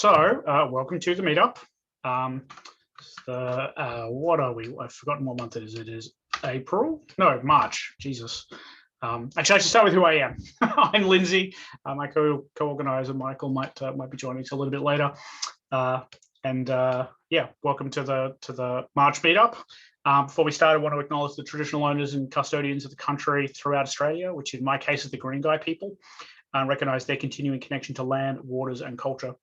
Welcome to the meetup. What are we? I've forgotten what month it is. It is April? No, March. Jesus. Actually, I should start with who I am. I'm Lindsay. My co-organizer Michael might be joining us a little bit later. Yeah, welcome to the March meetup. Before we start, I want to acknowledge the traditional owners and custodians of the country throughout Australia, which in my case is the Green Guy people, and recognise their continuing connection to land, waters, and culture.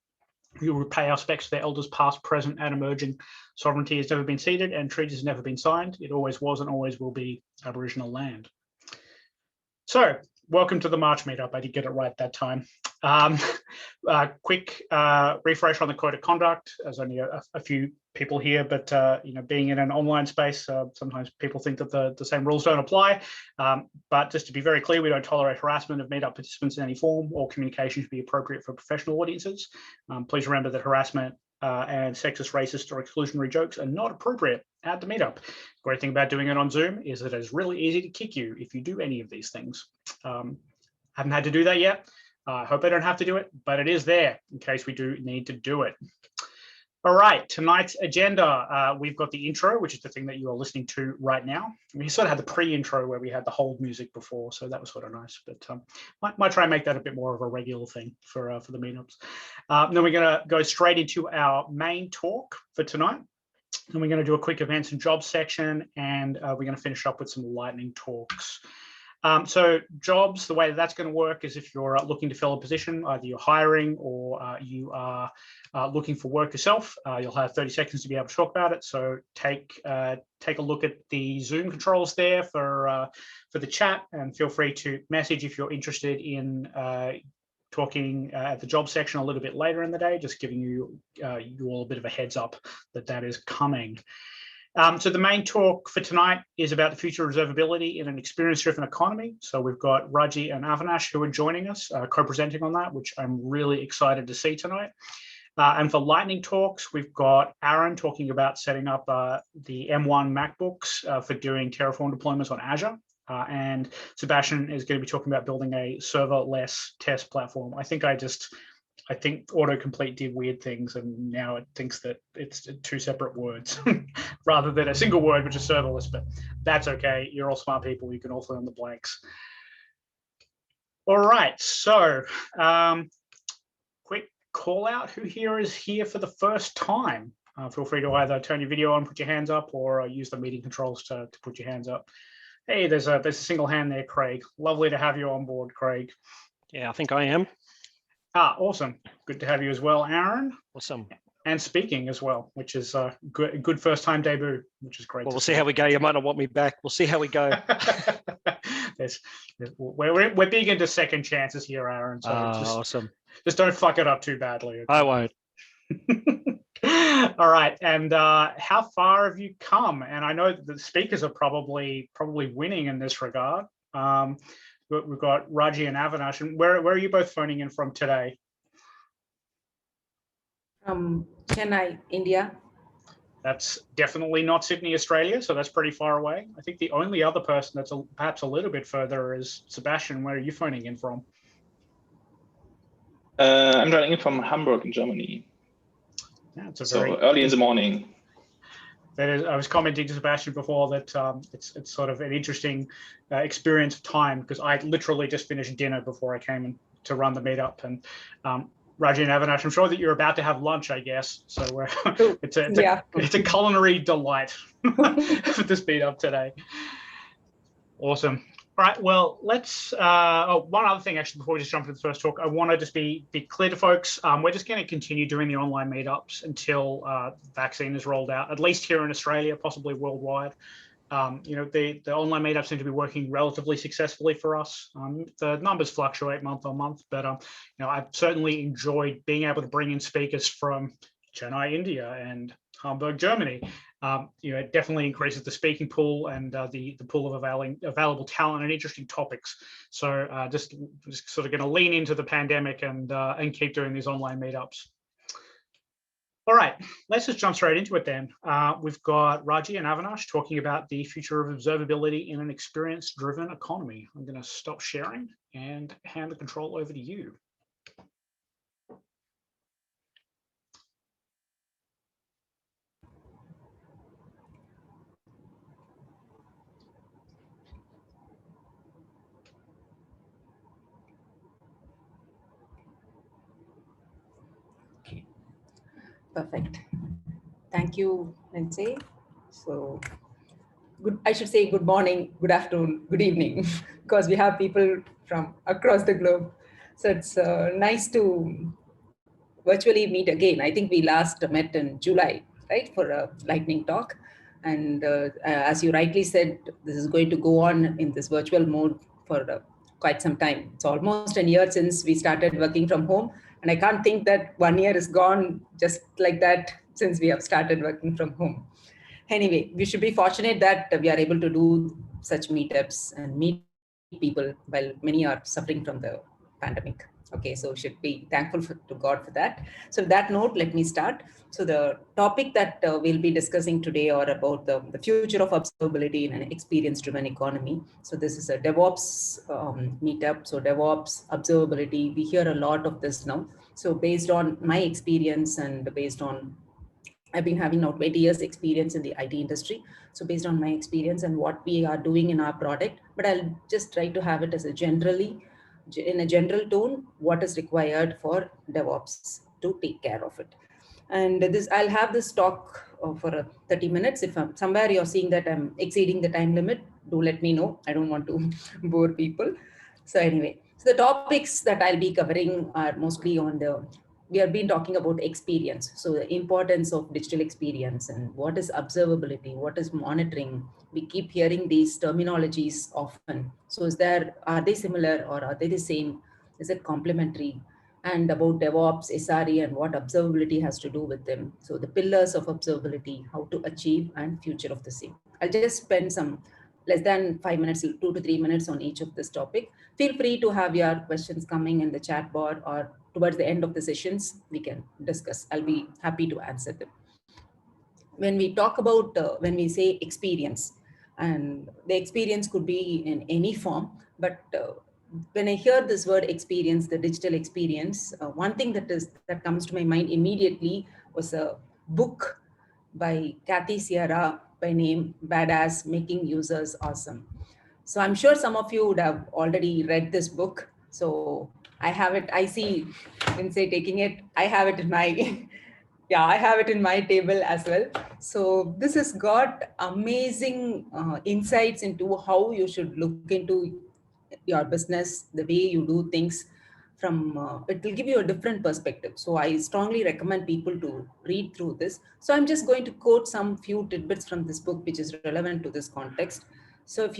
We will pay our respects to their elders past, present, and emerging. Sovereignty has never been ceded and treaties have never been signed. It always was and always will be Aboriginal land. So, welcome to the March meetup. I did get it right that time. Quick refresh on the code of conduct. There's only a few people here, but being in an online space, sometimes people think that the same rules don't apply. But just to be very clear, we don't tolerate harassment of meetup participants in any form. All communication should be appropriate for professional audiences. Please remember that harassment and sexist, racist, or exclusionary jokes are not appropriate at the meetup. The great thing about doing it on Zoom is that it's really easy to kick you if you do any of these things. Haven't had to do that yet. I hope I don't have to do it, but it is there in case we do need to do it. All right, tonight's agenda, we've got the intro, which is the thing that you are listening to right now. We sort of had the pre-intro where we had the hold music before, so that was sort of nice, but might try and make that a bit more of a regular thing for the meetups. Then we're gonna go straight into our main talk for tonight. And we're gonna do a quick events and jobs section, and we're gonna finish up with some lightning talks. So jobs, the way that's going to work is if you're looking to fill a position, either you're hiring or you are looking for work yourself, you'll have 30 seconds to be able to talk about it. So take a look at the Zoom controls there for the chat, and feel free to message if you're interested in talking at the job section a little bit later in the day, just giving you all a bit of a heads up that is coming. So the main talk for tonight is about the future of observability in an experience-driven economy. So we've got Raji and Avinash who are joining us, co-presenting on that, which I'm really excited to see tonight. And for lightning talks, we've got Aaron talking about setting up the M1 MacBooks for doing Terraform deployments on Azure. And Sebastian is going to be talking about building a serverless test platform. I think autocomplete did weird things, and now it thinks that it's two separate words rather than a single word, which is serverless, but that's okay. You're all smart people. You can all fill in the blanks. All right, so quick call out. Who here is here for the first time? Feel free to either turn your video on, put your hands up, or use the meeting controls to put your hands up. Hey, there's a single hand there, Craig. Lovely to have you on board, Craig. Yeah, I think I am. Awesome. Good to have you as well, Aaron. Awesome. And speaking as well, which is a good first time debut, which is great. Well, we'll see how we go. You might not want me back. We'll see how we go. We're big into second chances here, Aaron. So awesome. Just don't fuck it up too badly. Okay? I won't. All right. And how far have you come? And I know that the speakers are probably winning in this regard. We've got Raji and Avinash. And where are you both phoning in from today? Chennai, India. That's definitely not Sydney, Australia, so that's pretty far away. I think the only other person that's perhaps a little bit further is Sebastian. Where are you phoning in from? I'm joining in from Hamburg in Germany. Yeah, so early in the morning. That is, I was commenting to Sebastian before that it's sort of an interesting experience of time, because I literally just finished dinner before I came in to run the meetup, and Raji and Avinash, I'm sure that you're about to have lunch, I guess. So it's a culinary delight for this meetup today. Awesome. All right, well, let's, one other thing actually before we just jump into the first talk, I want to just be clear to folks, we're just going to continue doing the online meetups until the vaccine is rolled out, at least here in Australia, possibly worldwide. The online meetups seem to be working relatively successfully for us. The numbers fluctuate month on month, but I've certainly enjoyed being able to bring in speakers from Chennai, India, and Hamburg, Germany. It definitely increases the speaking pool and the pool of available talent and interesting topics. So just sort of going to lean into the pandemic and keep doing these online meetups. All right, let's just jump straight into it then. We've got Raji and Avinash talking about the future of observability in an experience-driven economy. I'm going to stop sharing and hand the control over to you. Perfect. Thank you, Lindsay. So good, I should say good morning, good afternoon, good evening, because we have people from across the globe. So it's nice to virtually meet again. I think we last met in July, right, for a lightning talk. And as you rightly said, this is going to go on in this virtual mode for quite some time. It's almost a year since we started working from home. And I can't think that 1 year is gone just like that since we have started working from home. Anyway, we should be fortunate that we are able to do such meetups and meet people while many are suffering from the pandemic. Okay, so should be thankful to God for that. So with that note, let me start. So the topic that we'll be discussing today are about the future of observability in an experience-driven economy. So this is a DevOps meetup. So DevOps, observability, we hear a lot of this now. So based on my experience and based on I've been having now 20 years experience in the IT industry. So based on my experience and what we are doing in our product, but I'll just try to have it as a in a general tone, what is required for DevOps to take care of it. And this, I'll have this talk for 30 minutes. If somewhere you're seeing that I'm exceeding the time limit, do let me know. I don't want to bore people. So anyway, so the topics that I'll be covering are mostly on we have been talking about experience. So the importance of digital experience and what is observability, what is monitoring. We keep hearing these terminologies often. So are they similar or are they the same? Is it complementary? And about DevOps, SRE, and what observability has to do with them. So the pillars of observability, how to achieve and future of the same. I'll just spend some less than 5 minutes, 2 to 3 minutes on each of this topic. Feel free to have your questions coming in the chat bar or towards the end of the sessions, we can discuss. I'll be happy to answer them. When we talk about, when we say experience, and the experience could be in any form, but when I hear this word experience, the digital experience, one thing that comes to my mind immediately was a book by Kathy Sierra by name Badass Making Users Awesome. So I'm sure some of you would have already read this book. So I have it, I see Lindsay taking it. I have it in my, yeah, I have it in my table as well. So this has got amazing insights into how you should look into your business, the way you do things from, it will give you a different perspective. So I strongly recommend people to read through this. So I'm just going to quote some few tidbits from this book, which is relevant to this context. So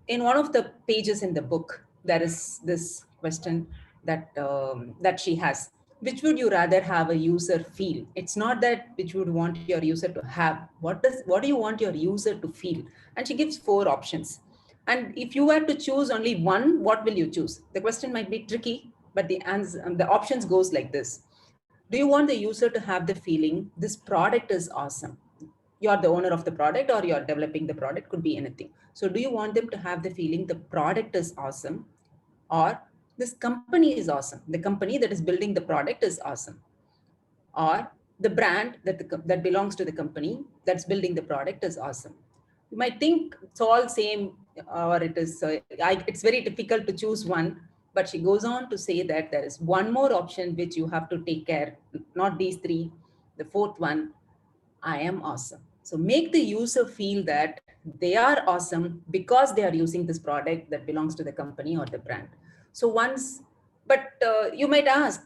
in one of the pages in the book, there is this question that she has. Which would you rather have a user feel? It's not that which would want your user to have. What do you want your user to feel? And she gives 4 options. And if you were to choose only one, what will you choose? The question might be tricky, but the options goes like this. Do you want the user to have the feeling this product is awesome? You're the owner of the product or you're developing the product, could be anything. So do you want them to have the feeling the product is awesome, or this company is awesome? The company that is building the product is awesome, or the brand that belongs to the company that's building the product is awesome. You might think it's all same, or it's very difficult to choose one, but she goes on to say that there is one more option which you have to take care, not these 3. The 4th one, I am awesome. So make the user feel that they are awesome because they are using this product that belongs to the company or the brand. So you might ask,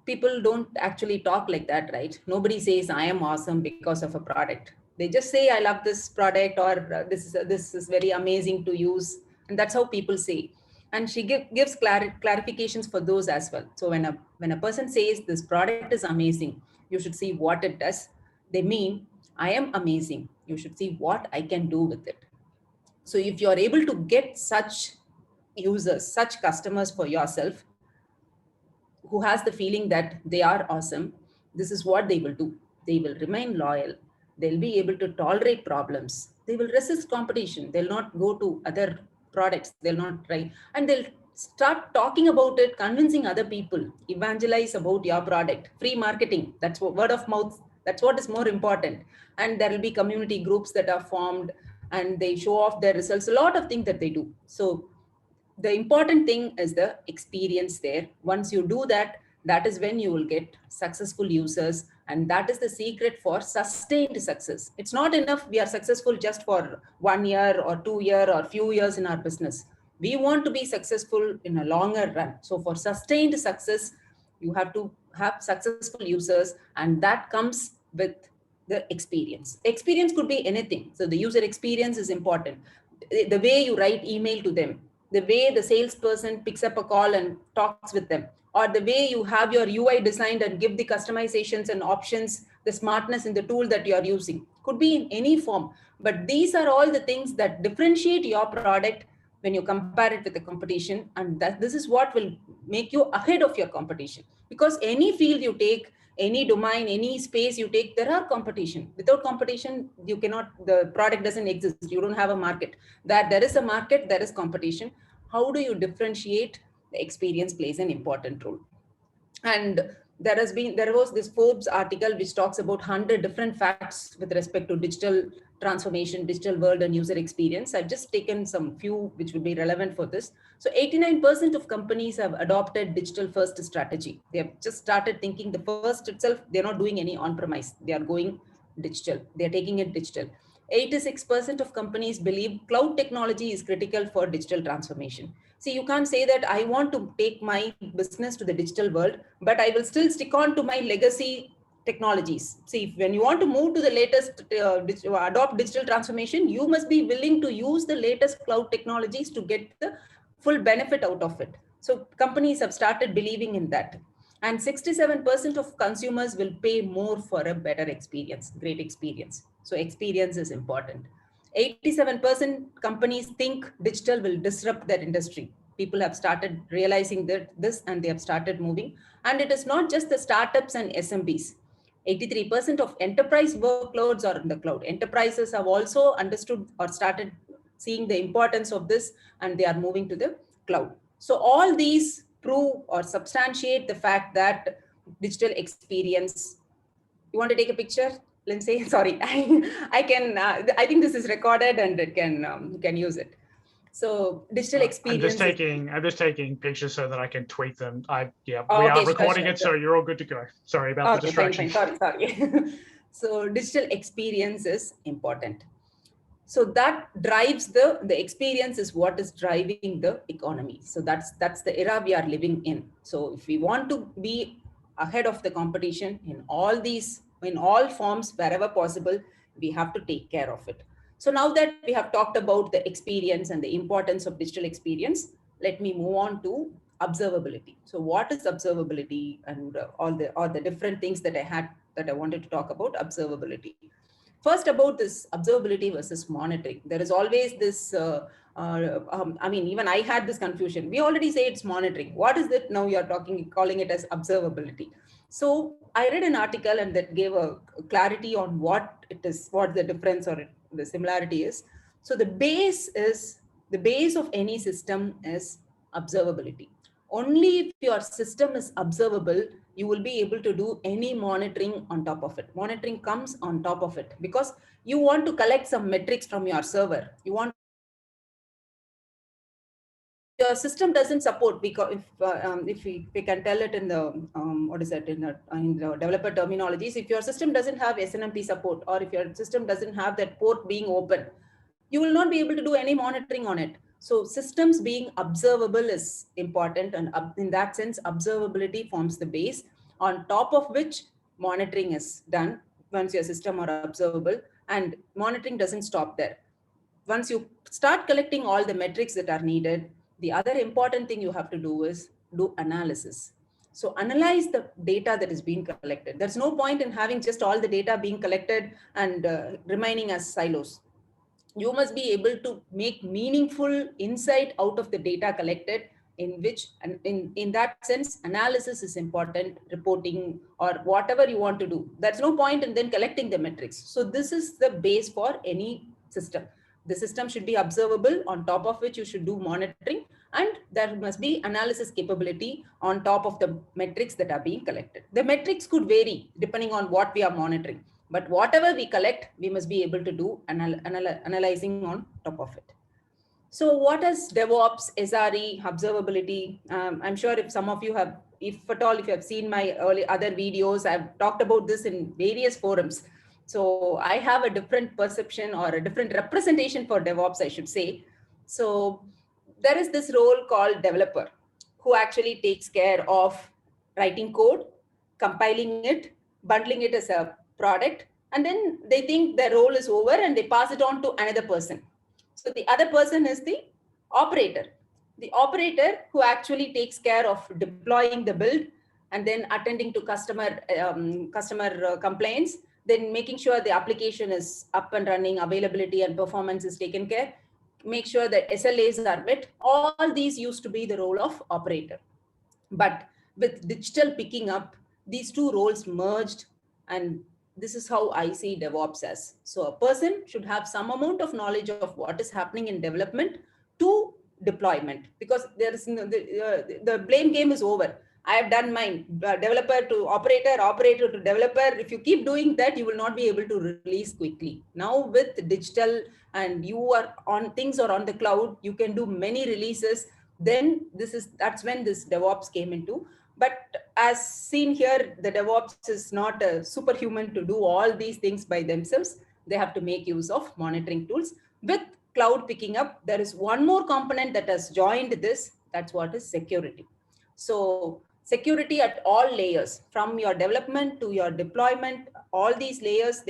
people don't actually talk like that, right? Nobody says I am awesome because of a product. They just say I love this product, or this is very amazing to use, and that's how people say. And she gives clarifications for those as well. So when a person says this product is amazing, you should see what it does. They mean I am amazing. You should see what I can do with it. So if you are able to get such users, such customers for yourself, who has the feeling that they are awesome, this is what they will do. They will remain loyal. They'll be able to tolerate problems. They will resist competition. They'll not go to other products. They'll not try. And they'll start talking about it, convincing other people, evangelize about your product. Free marketing, that's what, word of mouth, that's what is more important. And there will be community groups that are formed and they show off their results, a lot of things that they do. So the important thing is the experience there. Once you do that, that is when you will get successful users. And that is the secret for sustained success. It's not enough we are successful just for 1 year or 2 years or few years in our business. We want to be successful in a longer run. So for sustained success, you have to have successful users, and that comes with the experience. Experience could be anything. So the user experience is important. The way you write email to them, the way the salesperson picks up a call and talks with them, or the way you have your UI designed and give the customizations and options, the smartness in the tool that you are using, could be in any form. But these are all the things that differentiate your product when you compare it with the competition. And that this is what will make you ahead of your competition. Because any field you take, any domain, any space you take, there are competition. Without competition, you cannot, the product doesn't exist. You don't have a market. That there is a market, there is competition. How do you differentiate? The experience plays an important role. And there was this Forbes article which talks about 100 different facts with respect to digital transformation, digital world, and user experience. I've just taken some few which would be relevant for this. So 89% of companies have adopted digital first strategy. They have just started thinking the first itself, they're not doing any on-premise. They are going digital. They're taking it digital. 86% of companies believe cloud technology is critical for digital transformation. See, you can't say that I want to take my business to the digital world, but I will still stick on to my legacy technologies. See, when you want to move to the latest, adopt digital transformation, you must be willing to use the latest cloud technologies to get the full benefit out of it. So companies have started believing in that. And 67% of consumers will pay more for a better experience, great experience. So experience is important. 87% companies think digital will disrupt their industry. People have started realizing this and they have started moving. And it is not just the startups and SMBs. 83% of enterprise workloads are in the cloud. Enterprises have also understood or started seeing the importance of this, and they are moving to the cloud. So all these prove or substantiate the fact that digital experience. You want to take a picture, Lindsay? Sorry, I can. I think this is recorded and it can you can use it. So digital experience. I'm just taking pictures so that I can tweet them. We are okay, recording sure. it, so you're all good to go. Sorry about the distraction. Fine. Sorry. So digital experience is important. So that drives the experience is what is driving the economy. So that's the era we are living in. So if we want to be ahead of the competition in all forms, wherever possible, we have to take care of it. So now that we have talked about the experience and the importance of digital experience, let me move on to observability. So what is observability, and all the different things that I wanted to talk about observability. First, about this observability versus monitoring. There is always this, even I had this confusion. We already say it's monitoring. What is it now you're calling it as observability? So I read an article and that gave a clarity on what it is, what the difference or the similarity is. So the base of any system is observability. Only if your system is observable, you will be able to do any monitoring on top of it. Monitoring comes on top of it because you want to collect some metrics from your server. You want your system doesn't support, because if we can tell it in the in the developer terminologies, if your system doesn't have SNMP support, or if your system doesn't have that port being open, you will not be able to do any monitoring on it. So systems being observable is important, and in that sense, observability forms the base on top of which monitoring is done. Once your system are observable, and monitoring doesn't stop there. Once you start collecting all the metrics that are needed, the other important thing you have to do is do analysis. So analyze the data that is being collected. There's no point in having just all the data being collected and remaining as silos. You must be able to make meaningful insight out of the data collected, in which, and in that sense, analysis is important, reporting or whatever you want to do. There's no point in then collecting the metrics. So this is the base for any system. The system should be observable, on top of which you should do monitoring, and there must be analysis capability on top of the metrics that are being collected. The metrics could vary depending on what we are monitoring, but whatever we collect, we must be able to do analyzing on top of it. So what is DevOps, SRE, observability? I'm sure if some of you have if at all, if you have seen my other videos, I've talked about this in various forums. So I have a different perception or a different representation for DevOps, I should say. So there is this role called developer, who actually takes care of writing code, compiling it, bundling it as a product, and then they think their role is over and they pass it on to another person. So the other person is the operator. The operator who actually takes care of deploying the build and then attending to customer complaints, then making sure the application is up and running, availability and performance is taken care, make sure that SLAs are met. All these used to be the role of operator. But with digital picking up, these two roles merged, and this is how I see DevOps as. So a person should have some amount of knowledge of what is happening in development to deployment, because there is the blame game is over. I have done mine, developer to operator, operator to developer. If you keep doing that, you will not be able to release quickly. Now with digital and you are on things or on the cloud, you can do many releases. Then that's when this DevOps came into. But as seen here, the DevOps is not a superhuman to do all these things by themselves. They have to make use of monitoring tools. With cloud picking up, there is one more component that has joined this. That's what is security. So security at all layers, from your development to your deployment, all these layers,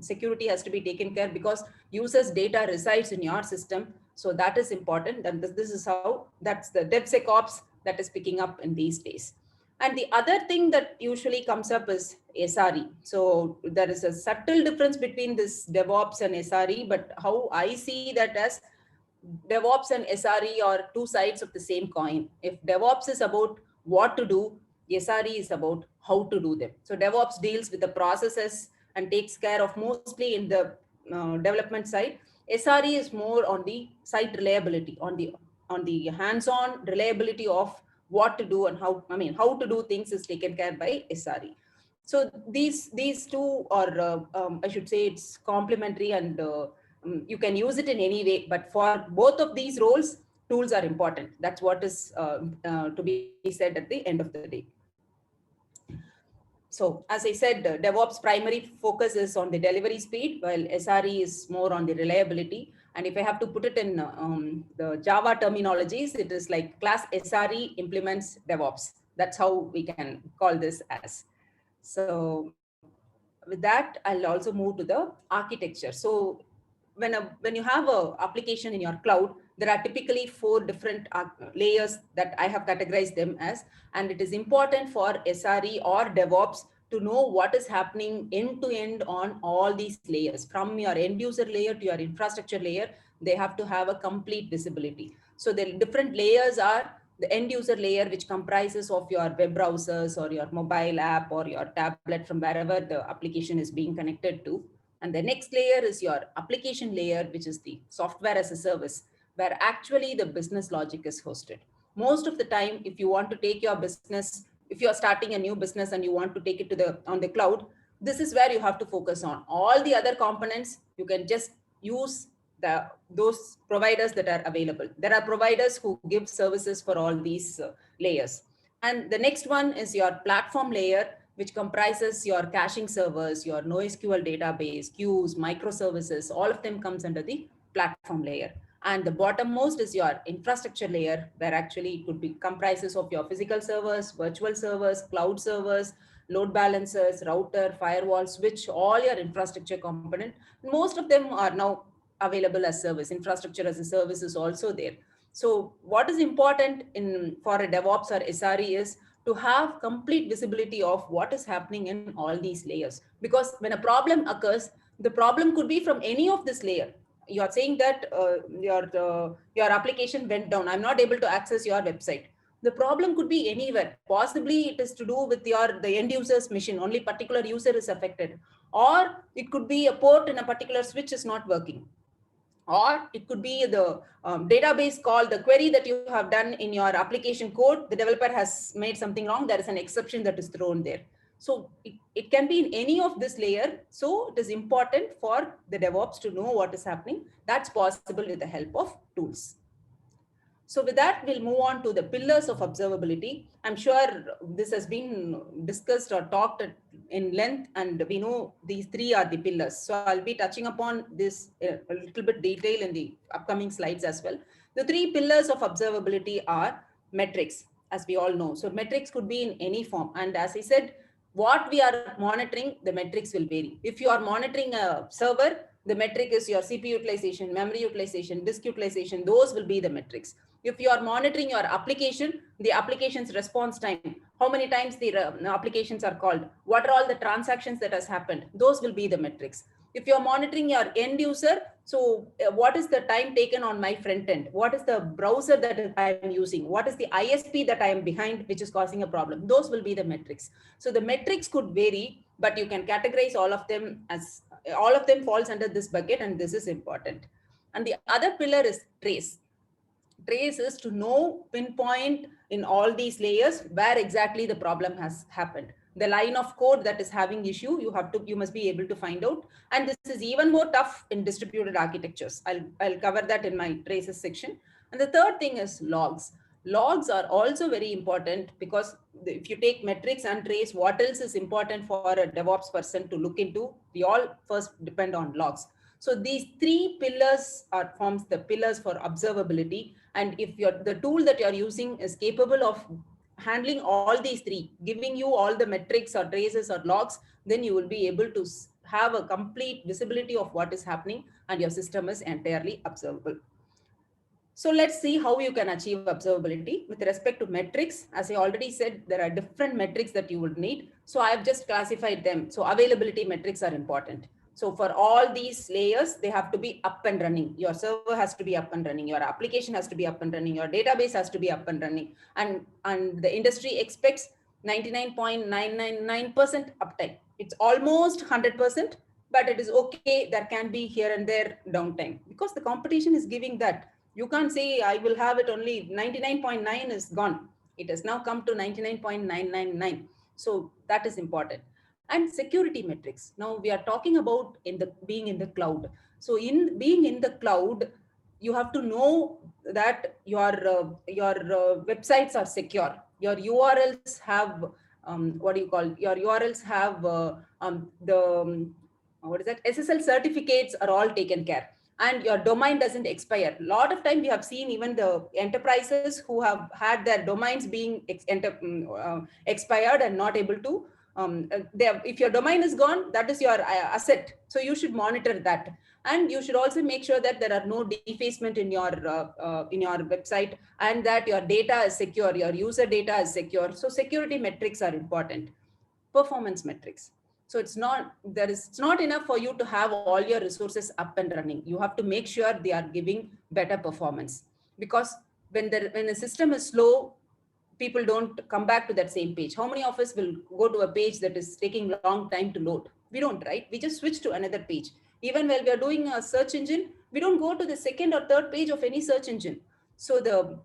security has to be taken care, because users' data resides in your system. So that is important. And this is how, that's the DevSecOps that is picking up in these days. And the other thing that usually comes up is SRE. So there is a subtle difference between this DevOps and SRE, but how I see that as DevOps and SRE are two sides of the same coin. If DevOps is about what to do, SRE is about how to do them. So DevOps deals with the processes and takes care of mostly in the development side. SRE is more on the site reliability, on the hands-on reliability of what to do and how to do things is taken care by SRE. So these two are, I should say, it's complementary, and you can use it in any way. But for both of these roles, tools are important. That's what is to be said at the end of the day. So as I said, DevOps primary focus is on the delivery speed, while SRE is more on the reliability. And if I have to put it in the Java terminologies, it is like class SRE implements DevOps. That's how we can call this as. So with that, I'll also move to the architecture. So when you have an application in your cloud, there are typically 4 different layers that I have categorized them as, and it is important for SRE or DevOps to know what is happening end to end on all these layers. From your end user layer to your infrastructure layer, they have to have a complete visibility. So the different layers are the end user layer, which comprises of your web browsers or your mobile app or your tablet from wherever the application is being connected to. And the next layer is your application layer, which is the software as a service, where actually the business logic is hosted. Most of the time, if you want to take your business, if you are starting a new business and you want to take it on the cloud, this is where you have to focus on. All the other components, you can just use those providers that are available. There are providers who give services for all these layers. And the next one is your platform layer, which comprises your caching servers, your NoSQL database, queues, microservices. All of them comes under the platform layer. And the bottommost is your infrastructure layer, where actually it could be comprises of your physical servers, virtual servers, cloud servers, load balancers, router, firewall, switch, all your infrastructure component. Most of them are now available as service. Infrastructure as a service is also there. So what is important for a DevOps or SRE is to have complete visibility of what is happening in all these layers. Because when a problem occurs, the problem could be from any of this layer. You are saying that your application went down. I'm not able to access your website. The problem could be anywhere. Possibly it is to do with the end user's machine. Only particular user is affected. Or it could be a port in a particular switch is not working. Or it could be the database call, the query that you have done in your application code, the developer has made something wrong, there is an exception that is thrown there. So it can be in any of this layer. So it is important for the DevOps to know what is happening. That's possible with the help of tools. So with that, we'll move on to the pillars of observability. I'm sure this has been discussed or talked in length, and we know these three are the pillars. So I'll be touching upon this a little bit detail in the upcoming slides as well. The three pillars of observability are metrics, as we all know. So metrics could be in any form. And as I said, what we are monitoring, the metrics will vary. If you are monitoring a server, the metric is your CPU utilization, memory utilization, disk utilization. Those will be the metrics. If you are monitoring your application, the application's response time, how many times the applications are called, what are all the transactions that has happened, those will be the metrics. If you're monitoring your end user, so what is the time taken on my front end? What is the browser that I am using? What is the ISP that I am behind, which is causing a problem? Those will be the metrics. So the metrics could vary, but you can categorize all of them as, all of them falls under this bucket, and this is important. And the other pillar is trace. Trace is to know, pinpoint in all these layers where exactly the problem has happened. The line of code that is having issue, you must be able to find out. And this is even more tough in distributed architectures. I'll cover that in my traces section. And the third thing is logs. Logs are also very important, because if you take metrics and trace, what else is important for a DevOps person to look into? We all first depend on logs. So these three pillars forms the pillars for observability. And if the tool that you're using is capable of handling all these three, giving you all the metrics or traces or logs, then you will be able to have a complete visibility of what is happening, and your system is entirely observable. So let's see how you can achieve observability. With respect to metrics, as I already said, there are different metrics that you would need. So I have just classified them. So availability metrics are important. So for all these layers, they have to be up and running. Your server has to be up and running. Your application has to be up and running. Your database has to be up and running. And the industry expects 99.999% uptime. It's almost 100%, but it is okay. There can be here and there downtime, because the competition is giving that. You can't say I will have it only 99.9 is gone. It has now come to 99.999. So that is important. And security metrics. Now we are talking about being in the cloud. So in being in the cloud, you have to know that your websites are secure. Your URLs have your URLs have SSL certificates are all taken care, and your domain doesn't expire. A lot of time we have seen even the enterprises who have had their domains being expired and not able to, if your domain is gone, that is your asset. So you should monitor that. And you should also make sure that there are no defacement in your website, and that your data is secure, your user data is secure. So security metrics are important. Performance metrics. So it's not enough for you to have all your resources up and running. You have to make sure they are giving better performance, because when the system is slow, people don't come back to that same page. How many of us will go to a page that is taking a long time to load? We don't, right? We just switch to another page. Even while we are doing a search engine, we don't go to the second or third page of any search engine. So the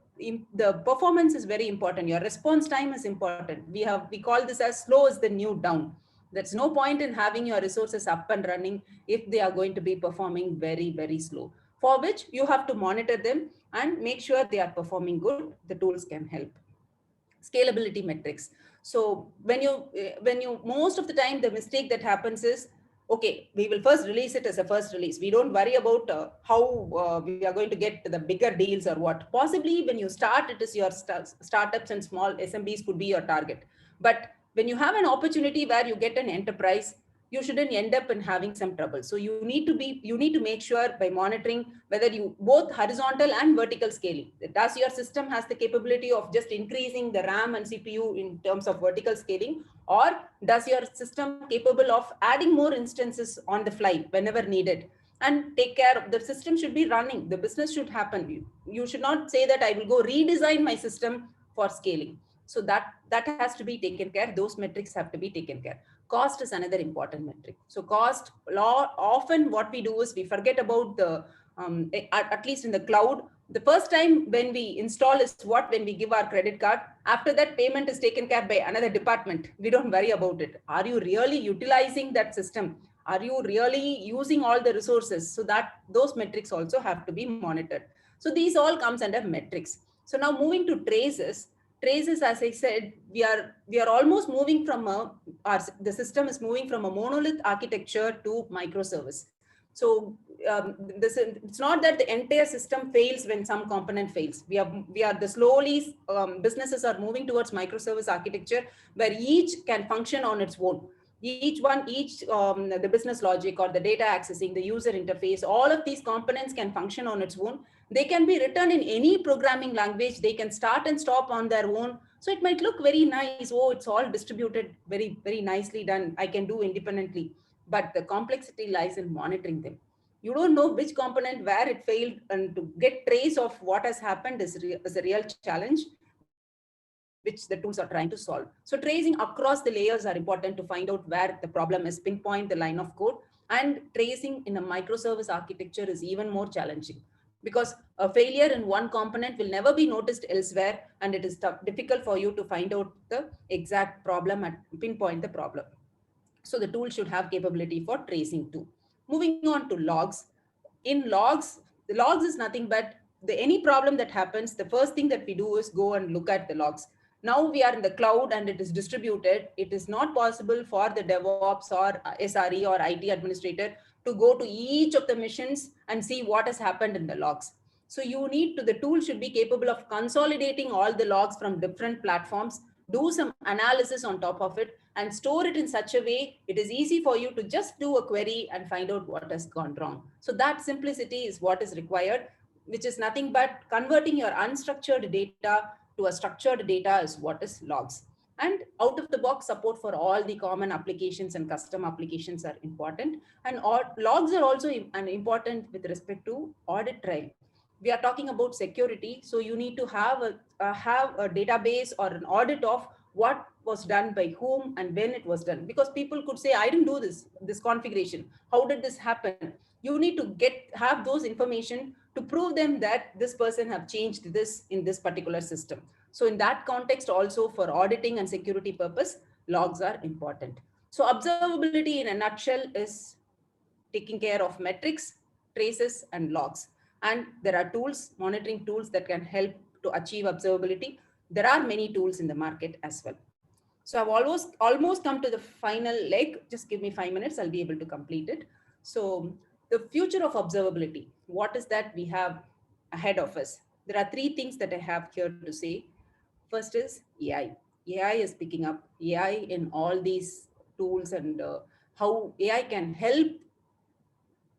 performance is very important. Your response time is important. We call this as slow is the new down. There's no point in having your resources up and running if they are going to be performing very, very slow, for which you have to monitor them and make sure they are performing good. The tools can help. Scalability metrics. So when you most of the time, the mistake that happens is, okay, we will first release it as a first release. We don't worry about how we are going to get the bigger deals or what. Possibly when you start, it is your startups and small SMBs could be your target. But when you have an opportunity where you get an enterprise, you shouldn't end up in having some trouble. So you need to make sure by monitoring whether you both horizontal and vertical scaling. Does your system has the capability of just increasing the RAM and CPU in terms of vertical scaling, or does your system capable of adding more instances on the fly whenever needed? And take care of the system should be running. The business should happen. You should not say that I will go redesign my system for scaling. So that has to be taken care. Those metrics have to be taken care. Cost is another important metric. So cost, often what we do is we forget about the, at least in the cloud, the first time when we install is when we give our credit card. After that, payment is taken care by another department. We don't worry about it. Are you really utilizing that system? Are you really using all the resources? So that those metrics also have to be monitored. So these all comes under metrics. So now moving to traces, as I said, we are almost moving from the system is moving from a monolith architecture to microservice. So it's not that the entire system fails when some component fails. We are the slowly businesses are moving towards microservice architecture where each can function on its own. The business logic or the data accessing, the user interface, all of these components can function on its own. They can be written in any programming language. They can start and stop on their own. So it might look very nice. Oh, it's all distributed, very, very nicely done. I can do independently. But the complexity lies in monitoring them. You don't know which component, where it failed, and to get trace of what has happened is a real challenge, which the tools are trying to solve. So tracing across the layers are important to find out where the problem is, pinpoint the line of code, and tracing in a microservice architecture is even more challenging because a failure in one component will never be noticed elsewhere, and it is difficult for you to find out the exact problem and pinpoint the problem. So the tool should have capability for tracing too. Moving on to logs. In logs, the logs is nothing but any problem that happens, the first thing that we do is go and look at the logs. Now we are in the cloud and it is distributed. It is not possible for the DevOps or SRE or IT administrator to go to each of the missions and see what has happened in the logs. So the tool should be capable of consolidating all the logs from different platforms, do some analysis on top of it, and store it in such a way it is easy for you to just do a query and find out what has gone wrong. So that simplicity is what is required, which is nothing but converting your unstructured data to a structured data is what is logs. And out of the box support for all the common applications and custom applications are important. And logs are also important with respect to audit trail. We are talking about security, so you need to have a database or an audit of what was done by whom and when it was done, because people could say, I didn't do this configuration, how did this happen? You need to have those information to prove them that this person have changed this in this particular system. So in that context also, for auditing and security purpose, logs are important. So observability in a nutshell is taking care of metrics, traces, and logs. And there are monitoring tools that can help to achieve observability. There are many tools in the market as well. So I've almost come to the final leg. Just give me 5 minutes, I'll be able to complete it. So the future of observability, what is that we have ahead of us? There are 3 things that I have here to say. First is AI. AI is picking up. AI in all these tools and how AI can help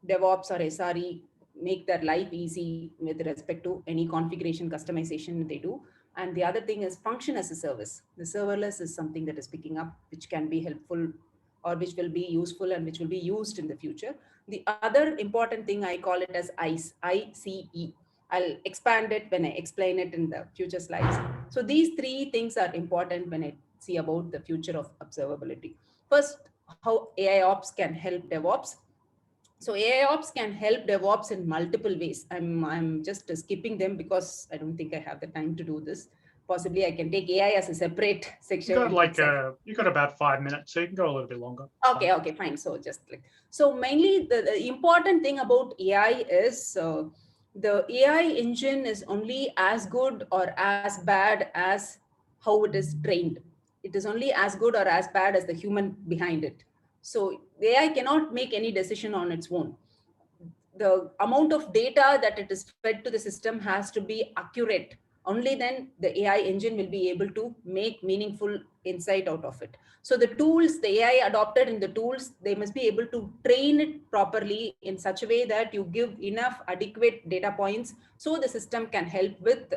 DevOps or SRE make their life easy with respect to any configuration customization they do. And the other thing is function as a service. The serverless is something that is picking up, which can be helpful or which will be useful and which will be used in the future. The other important thing, I call it as ICE, I-C-E. I'll expand it when I explain it in the future slides. So these 3 things are important when I see about the future of observability. First, how AI ops can help DevOps. So AI ops can help DevOps in multiple ways. I'm just skipping them because I don't think I have the time to do this. Possibly I can take AI as a separate section. You got about 5 minutes, so you can go a little bit longer. Okay, fine. So so mainly the important thing about AI is the AI engine is only as good or as bad as how it is trained. It is only as good or as bad as the human behind it. So the AI cannot make any decision on its own. The amount of data that it is fed to the system has to be accurate. Only then the AI engine will be able to make meaningful insight out of it. So the tools, the AI adopted in the tools, they must be able to train it properly in such a way that you give enough adequate data points so the system can help with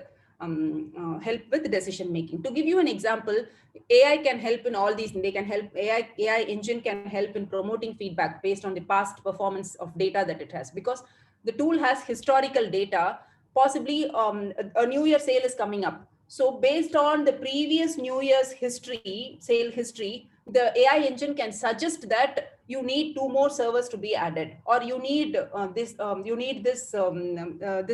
decision making. To give you an example, AI can help in all these. They can help. AI engine can help in promoting feedback based on the past performance of data that it has, because the tool has historical data. Possibly a New Year sale is coming up. So based on the previous New Year's sale history, the AI engine can suggest that you need 2 more servers to be added, or you need this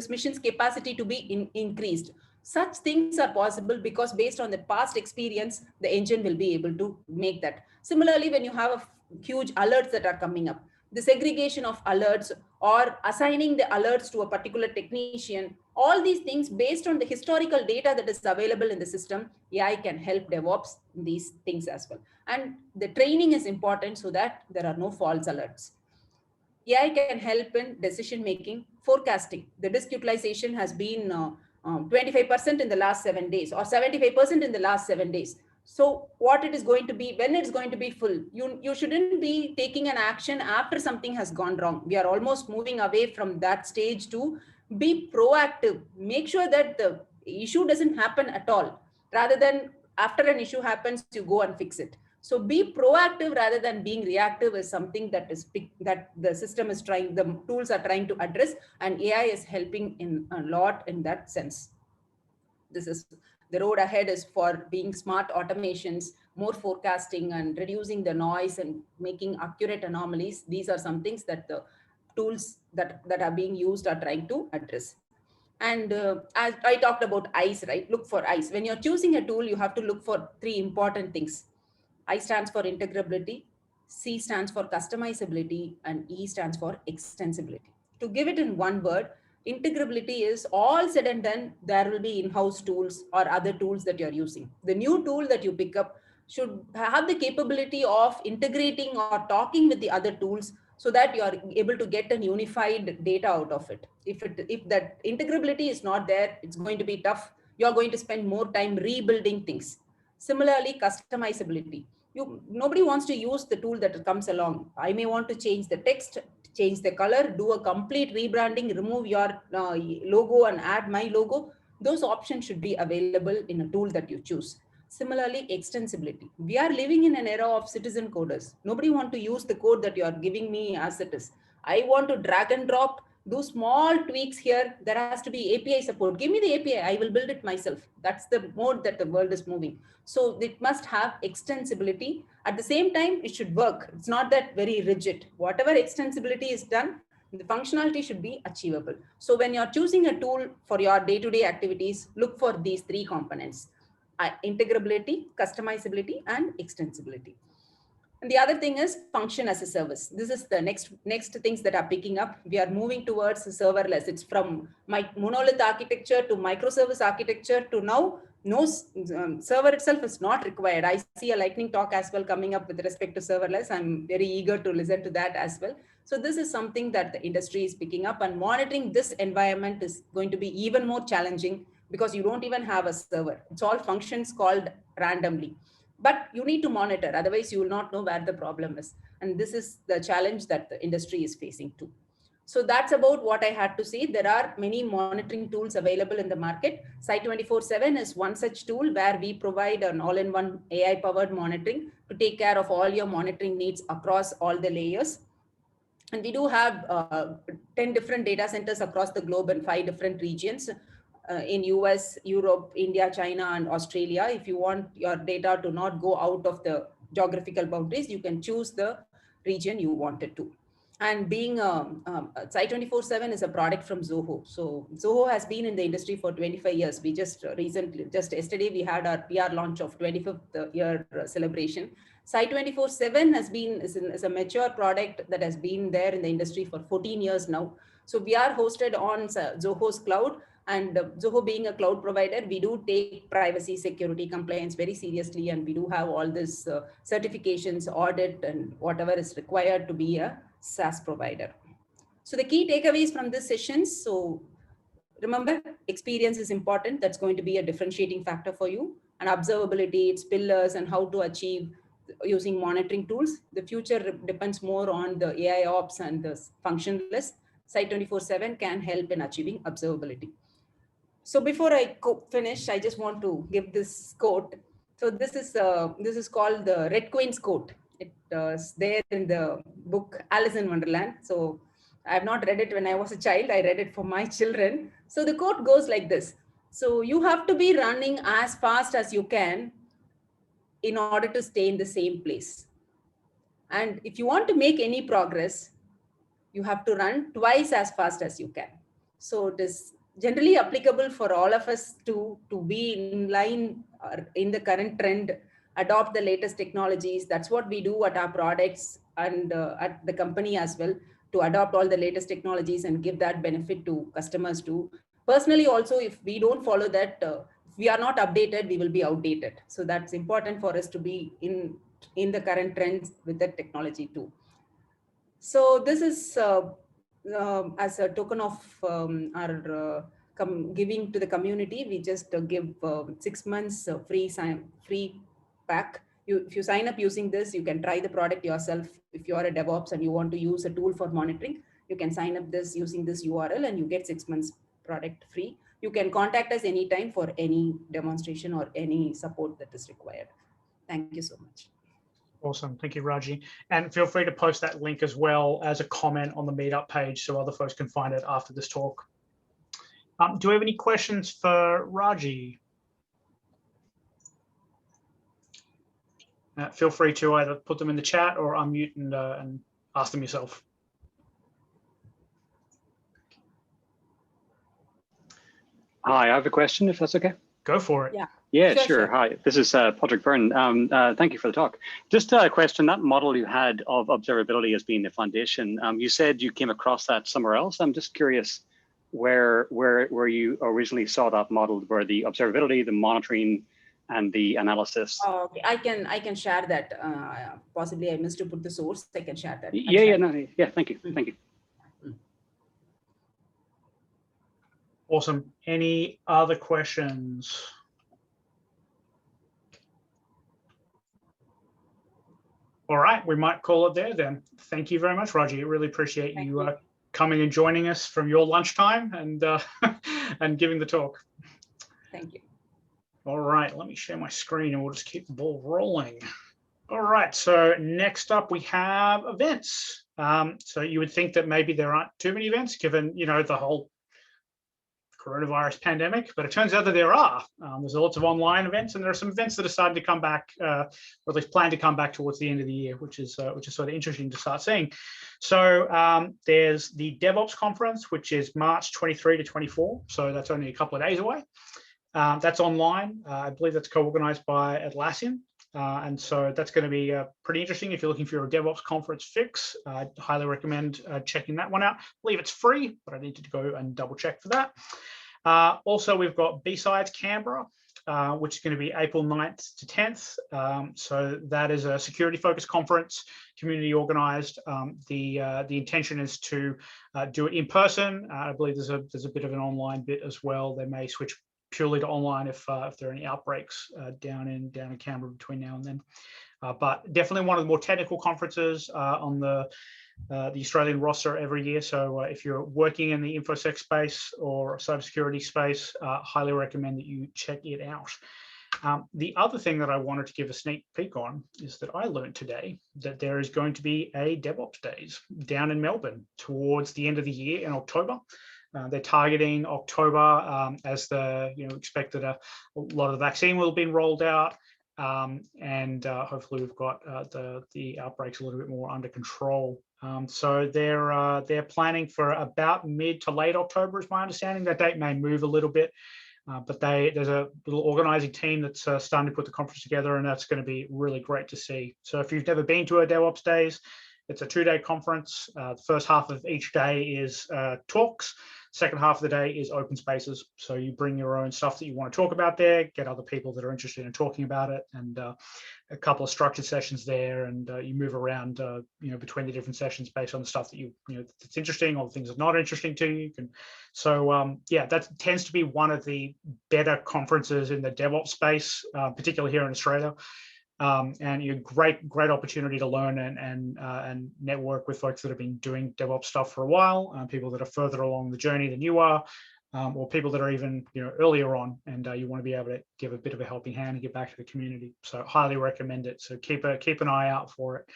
mission's capacity to be increased. Such things are possible because based on the past experience, the engine will be able to make that. Similarly, when you have a huge alerts that are coming up, the segregation of alerts or assigning the alerts to a particular technician, all these things based on the historical data that is available in the system, AI can help DevOps in these things as well. And the training is important so that there are no false alerts. AI can help in decision making, forecasting. The disk utilization has been 25% in the last 7 days or 75% in the last 7 days. So what it is going to be, when it's going to be full, you shouldn't be taking an action after something has gone wrong. We are almost moving away from that stage to be proactive. Make sure that the issue doesn't happen at all, rather than after an issue happens, you go and fix it. So be proactive rather than being reactive is something that the system is trying, the tools are trying to address, and AI is helping in a lot in that sense. This is the road ahead is for being smart automations, more forecasting and reducing the noise and making accurate anomalies. These are some things that the tools that are being used are trying to address. And as I talked about ICE, right? Look for ICE. When you're choosing a tool, you have to look for 3 important things. I stands for integrability, C stands for customizability, and E stands for extensibility. To give it in one word, integrability is all said and done, there will be in-house tools or other tools that you're using. The new tool that you pick up should have the capability of integrating or talking with the other tools so that you are able to get an unified data out of it. If that integrability is not there, it's going to be tough. You're going to spend more time rebuilding things. Similarly, customizability. Nobody wants to use the tool that comes along. I may want to change the text, change the color, do a complete rebranding, remove your logo and add my logo. Those options should be available in a tool that you choose. Similarly, extensibility. We are living in an era of citizen coders. Nobody wants to use the code that you are giving me as it is. I want to drag and drop, do small tweaks here. There has to be API support. Give me the API. I will build it myself. That's the mode that the world is moving. So it must have extensibility. At the same time, it should work. It's not that very rigid. Whatever extensibility is done, the functionality should be achievable. So when you're choosing a tool for your day-to-day activities, look for these 3 components: integrability, customizability, and extensibility. And the other thing is function as a service. This is the next things that are picking up. We are moving towards serverless. It's from monolith architecture to microservice architecture to now no server itself is not required. I see a lightning talk as well coming up with respect to serverless. I'm very eager to listen to that as well. So this is something that the industry is picking up, and monitoring this environment is going to be even more challenging because you don't even have a server. It's all functions called randomly. But you need to monitor, otherwise you will not know where the problem is. And this is the challenge that the industry is facing too. So that's about what I had to say. There are many monitoring tools available in the market. Site 24/7 is one such tool where we provide an all-in-one AI-powered monitoring to take care of all your monitoring needs across all the layers. And we do have 10 different data centers across the globe in 5 different regions. In US, Europe, India, China, and Australia. If you want your data to not go out of the geographical boundaries, you can choose the region you want it to. And being Site 24/7 is a product from Zoho. So Zoho has been in the industry for 25 years. We just yesterday, we had our PR launch of 25th year celebration. Site 24/7 is a mature product that has been there in the industry for 14 years now. So we are hosted on Zoho's cloud. And Zoho being a cloud provider, we do take privacy, security, compliance very seriously. And we do have all this certifications, audit, and whatever is required to be a SaaS provider. So the key takeaways from this session. So remember, experience is important. That's going to be a differentiating factor for you. And observability, its pillars, and how to achieve using monitoring tools. The future depends more on the AI ops and the functionless. Site 24/7 can help in achieving observability. So before I finish, I just want to give this quote. So this is called the Red Queen's quote. It's there in the book Alice in Wonderland. So I have not read it when I was a child. I read it for my children. So the quote goes like this. So you have to be running as fast as you can in order to stay in the same place. And if you want to make any progress, you have to run twice as fast as you can. So it is generally applicable for all of us to be in line in the current trend, adopt the latest technologies. That's what we do at our products and at the company as well. to adopt all the latest technologies and give that benefit to customers too. Personally, also, if we don't follow that, if we are not updated, we will be outdated. So that's important for us to be in the current trends with that technology too. So this is as a token of our giving to the community. We just give 6 months free pack. If you sign up using this, you can try the product yourself. If you are a DevOps and you want to use a tool for monitoring, you can sign up this using this URL and you get 6 months product free. You can contact us anytime for any demonstration or any support that is required. Thank you so much. Awesome. Thank you, Raji. And feel free to post that link as well as a comment on the Meetup page so other folks can find it after this talk. Do we have any questions for Raji? Feel free to either put them in the chat or unmute and ask them yourself. Hi, I have a question, if that's okay. Go for it. Yeah, sure. Hi, this is Patrick Byrne. Thank you for the talk. Just a question, that model you had of observability as being the foundation, you said you came across that somewhere else. I'm just curious where you originally saw that model, where the observability, the monitoring, and the analysis. Oh, okay, I can share that. Possibly I missed to put the source. I can share that. Yeah, thank you. Thank you. Awesome. Any other questions? All right, we might call it there then. Thank you very much, Raji. I really appreciate you coming and joining us from your lunchtime and and giving the talk. Thank you. All right, let me share my screen and we'll just keep the ball rolling. All right, so next up we have events. So you would think that maybe there aren't too many events given, you know, the whole coronavirus pandemic, but it turns out that there are. There's lots of online events, and there are some events that are starting to come back, or at least plan to come back towards the end of the year, which is sort of interesting to start seeing. So there's the DevOps conference, which is March 23 to 24. So that's only a couple of days away. That's online. I believe that's co-organized by Atlassian. And so that's going to be pretty interesting if you're looking for a DevOps conference fix. I'd highly recommend checking that one out. I believe it's free, but I need to go and double check for that. Also, we've got B-Sides Canberra, which is going to be April 9th to 10th. So that is a security-focused conference, community organized. The intention is to do it in person. I believe there's a bit of an online bit as well. They may switch purely to online if there are any outbreaks down in Canberra between now and then. But definitely one of the more technical conferences on the Australian roster every year. So if you're working in the InfoSec space or cybersecurity space, highly recommend that you check it out. The other thing that I wanted to give a sneak peek on is that I learned today that there is going to be a DevOps Days down in Melbourne towards the end of the year in October. They're targeting October as expect that a lot of the vaccine will have been rolled out, and hopefully we've got the outbreaks a little bit more under control. So they're planning for about mid to late October, is my understanding. That date may move a little bit, but there's a little organizing team that's starting to put the conference together, and that's going to be really great to see. So if you've never been to a DevOps Days, it's a 2-day conference. The first half of each day is talks. Second half of the day is open spaces. So you bring your own stuff that you want to talk about there, get other people that are interested in talking about it, and a couple of structured sessions there. And you move around, between the different sessions based on the stuff that that's interesting or the things that are not interesting to you. That tends to be one of the better conferences in the DevOps space, particularly here in Australia. And a great opportunity to learn and network with folks that have been doing DevOps stuff for a while, people that are further along the journey than you are, or people that are even earlier on, and you want to be able to give a bit of a helping hand and get back to the community. So highly recommend it. So keep an eye out for it.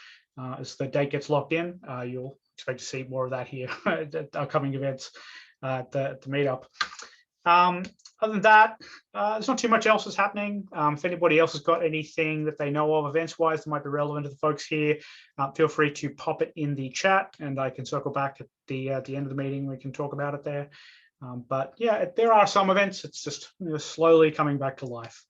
As the date gets locked in, you'll expect to see more of that here at upcoming events at the Meetup. Other than that, there's not too much else that's happening. If anybody else has got anything that they know of events-wise that might be relevant to the folks here, feel free to pop it in the chat, and I can circle back at the end of the meeting. We can talk about it there. But yeah, there are some events. It's just slowly coming back to life.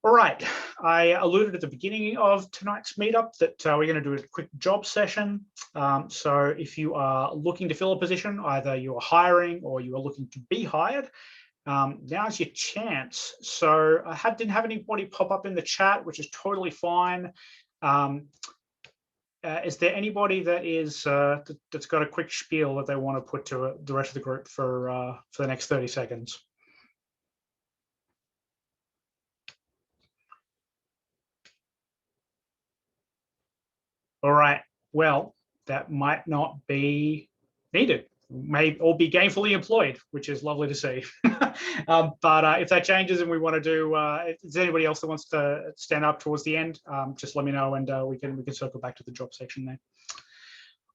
All right, I alluded at the beginning of tonight's meetup that we're going to do a quick job session. So if you are looking to fill a position, either you are hiring or you are looking to be hired, now's your chance. So I didn't have anybody pop up in the chat, which is totally fine. Is there anybody that is that's got a quick spiel that they want to put to the rest of the group for the next 30 seconds? All right, well, that might not be needed. May all be gainfully employed, which is lovely to see. But if that changes and we want to do, if there's anybody else that wants to stand up towards the end, just let me know and we can circle back to the job section there.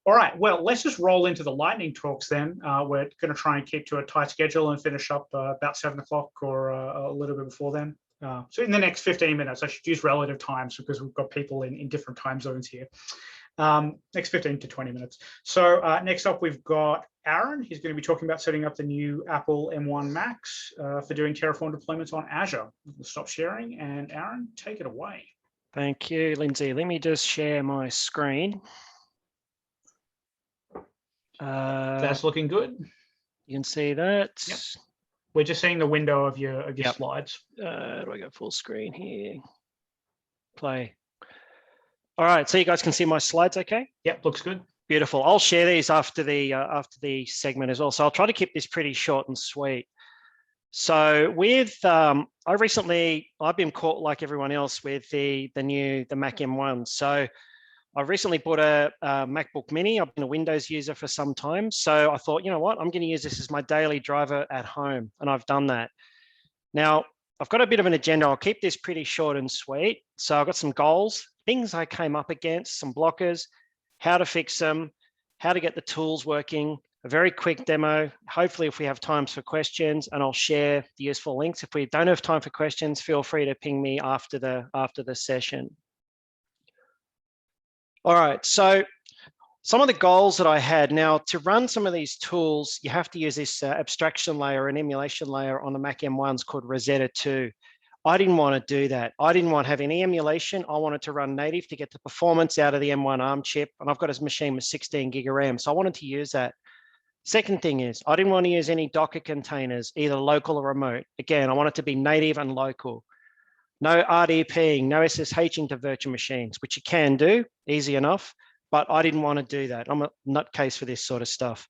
All right, well, let's just roll into the lightning talks then. We're going to try and keep to a tight schedule and finish up about 7 o'clock or a little bit before then. So in the next 15 minutes, I should use relative times because we've got people in different time zones here. Next 15 to 20 minutes. So next up, we've got Aaron. He's going to be talking about setting up the new Apple M1 Macs for doing Terraform deployments on Azure. We'll stop sharing and Aaron, take it away. Thank you, Lindsay. Let me just share my screen. That's looking good. You can see that. Yep. We're just seeing the window of your slides. Do I go full screen here? Play. All right, so you guys can see my slides okay? Yep, looks good. Beautiful. I'll share these after the segment as well. So I'll try to keep this pretty short and sweet. So with I've been caught like everyone else with the Mac M1. So I recently bought a MacBook Mini. I've been a Windows user for some time. So I thought, you know what, I'm going to use this as my daily driver at home. And I've done that. Now, I've got a bit of an agenda. I'll keep this pretty short and sweet. So I've got some goals, things I came up against, some blockers, how to fix them, how to get the tools working, a very quick demo. Hopefully, if we have time for questions, and I'll share the useful links. If we don't have time for questions, feel free to ping me after the session. All right, so some of the goals that I had. Now, to run some of these tools, you have to use this abstraction layer and emulation layer on the Mac M1s called Rosetta 2. I didn't want to do that. I didn't want to have any emulation. I wanted to run native to get the performance out of the M1 ARM chip, and I've got a machine with 16 gig of RAM, so I wanted to use that. Second thing is, I didn't want to use any Docker containers, either local or remote. Again, I want it to be native and local. No RDPing, no SSHing to virtual machines, which you can do, easy enough, but I didn't want to do that. I'm a nutcase for this sort of stuff.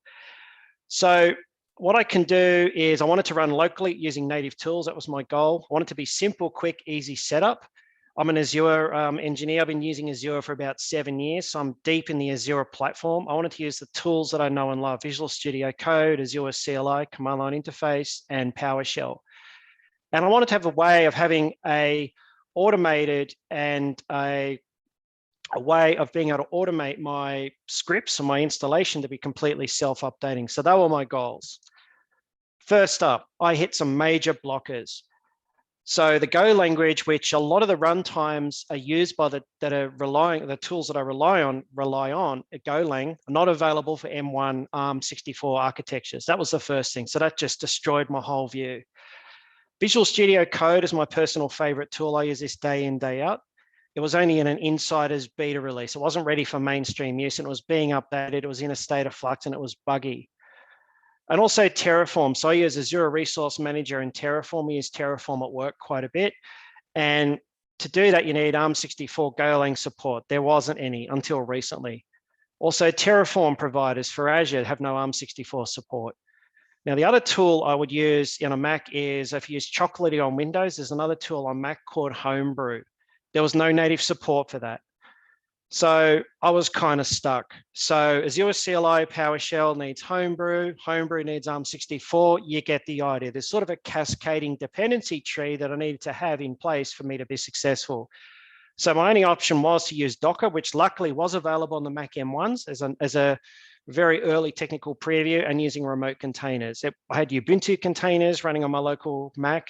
So what I can do is I wanted to run locally using native tools. That was my goal. I want it to be simple, quick, easy setup. I'm an Azure engineer. I've been using Azure for about 7 years, so I'm deep in the Azure platform. I wanted to use the tools that I know and love: Visual Studio Code, Azure CLI, Command Line Interface, and PowerShell. And I wanted to have a way of having a automated and a way of being able to automate my scripts and my installation to be completely self-updating. So that were my goals. First up, I hit some major blockers. So the Go language, which a lot of the runtimes are used by the tools that I rely on, Golang, are not available for M1 ARM64 architectures. That was the first thing. So that just destroyed my whole view. Visual Studio Code is my personal favorite tool. I use this day in, day out. It was only in an insider's beta release. It wasn't ready for mainstream use, and it was being updated. It was in a state of flux, and it was buggy. And also Terraform. So I use Azure Resource Manager and Terraform. We use Terraform at work quite a bit. And to do that, you need ARM64 Golang support. There wasn't any until recently. Also, Terraform providers for Azure have no ARM64 support. Now, the other tool I would use in a Mac is, if you use Chocolatey on Windows, there's another tool on Mac called Homebrew. There was no native support for that. So I was kind of stuck. So Azure CLI PowerShell needs Homebrew. Homebrew needs ARM64. You get the idea. There's sort of a cascading dependency tree that I needed to have in place for me to be successful. So my only option was to use Docker, which luckily was available on the Mac M1s as a very early technical preview, and using remote containers. I had Ubuntu containers running on my local Mac,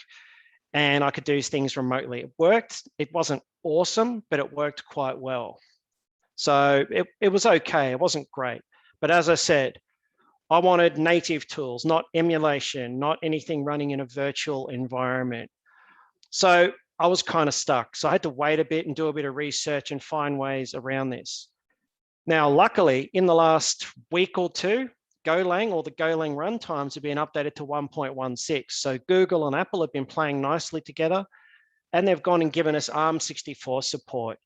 and I could do things remotely. It worked. It wasn't awesome, but it worked quite well. So it was okay. It wasn't great. But as I said, I wanted native tools, not emulation, not anything running in a virtual environment. So I was kind of stuck. So I had to wait a bit and do a bit of research and find ways around this. Now, luckily, in the last week or two, Golang or the Golang runtimes have been updated to 1.16. So Google and Apple have been playing nicely together, and they've gone and given us ARM64 support.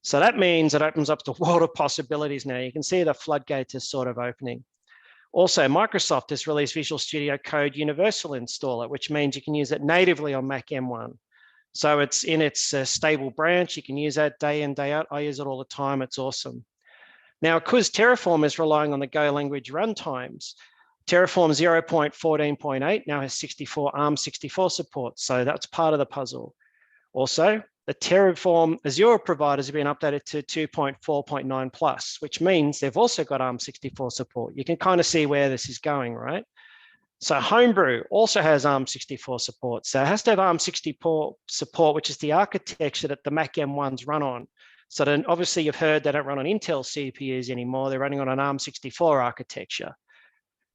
So that means it opens up the world of possibilities now. You can see the floodgates is sort of opening. Also, Microsoft has released Visual Studio Code Universal Installer, which means you can use it natively on Mac M1. So it's in its stable branch. You can use that day in, day out. I use it all the time. It's awesome. Now, because Terraform is relying on the Go language runtimes, Terraform 0.14.8 now has ARM64 support. So that's part of the puzzle. Also, the Terraform Azure providers have been updated to 2.4.9 plus, which means they've also got ARM64 support. You can kind of see where this is going, right? So Homebrew also has ARM64 support. So it has to have ARM64 support, which is the architecture that the Mac M1s run on. So then obviously you've heard they don't run on Intel CPUs anymore. They're running on an ARM64 architecture.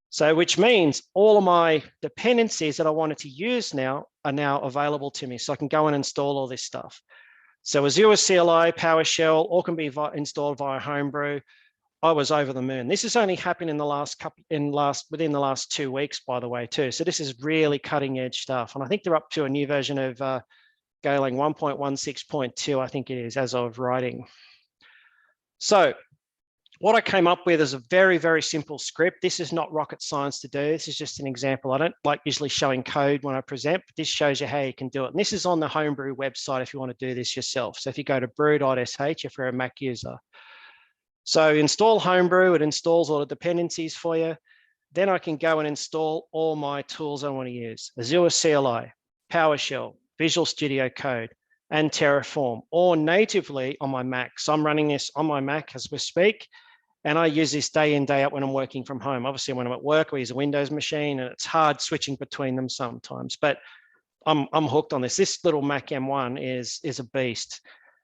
So which means all of my dependencies that I wanted to use now are now available to me. So I can go and install all this stuff. So Azure CLI, PowerShell, all can be installed via Homebrew. I was over the moon. This has only happened in the within the last 2 weeks, by the way, too. So this is really cutting edge stuff. And I think they're up to a new version of Golang 1.16.2, I think it is, as of writing. So what I came up with is a very, very simple script. This is not rocket science to do. This is just an example. I don't like usually showing code when I present, but this shows you how you can do it. And this is on the Homebrew website if you want to do this yourself. So if you go to brew.sh, if you're a Mac user. So install Homebrew, it installs all the dependencies for you. Then I can go and install all my tools I want to use. Azure CLI, PowerShell, Visual Studio Code, and Terraform, all natively on my Mac. So I'm running this on my Mac as we speak, and I use this day in, day out when I'm working from home. Obviously, when I'm at work, we use a Windows machine, and it's hard switching between them sometimes, but I'm hooked on this. This little Mac M1 is a beast.